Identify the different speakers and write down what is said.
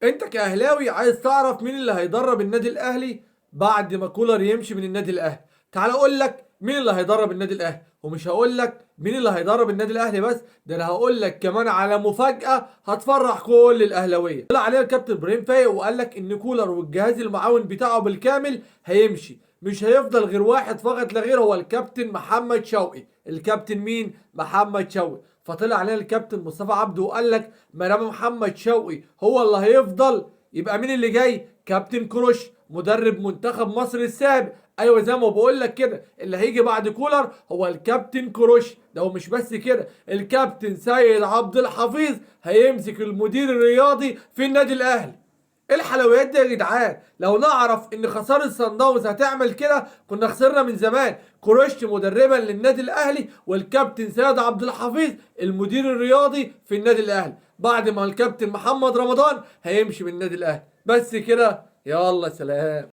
Speaker 1: انت كاهلاوي عايز تعرف مين اللي هيدرب النادي الاهلي بعد ما كولر يمشي من النادي الاهلي. تعال اقول لك مين اللي هيدرب النادي الاهلي، ومش هقول لك مين اللي هيدرب النادي الاهلي بس، ده انا هقول لك كمان على مفاجأة هتفرح كل الاهلاويه. طلع عليها الكابتن ابراهيم فايق وقال لك ان كولر والجهاز المعاون بتاعه بالكامل هيمشي، مش هيفضل غير واحد فقط لا غير، هو الكابتن محمد شوقي. الكابتن مين؟ محمد شوقي. فطلع علينا الكابتن مصطفى عبده وقال لك ما دام محمد شوقي هو اللي هيفضل، يبقى مين اللي جاي؟ كابتن كروش مدرب منتخب مصر السابق. ايوه زي ما بقول لك كده، اللي هيجي بعد كولر هو الكابتن كروش. ده هو مش بس كده، الكابتن سيد عبد الحفيظ هيمسك المدير الرياضي في النادي الاهلي. ايه الحلويات دي يا جدعان؟ لو نعرف ان خساره صن داونز هتعمل كده كنا خسرنا من زمان. كروش مدربا للنادي الاهلي، والكابتن سيد عبد الحفيظ المدير الرياضي في النادي الاهلي، بعد ما الكابتن محمد رمضان هيمشي من النادي الاهلي. بس كده، يلا سلام.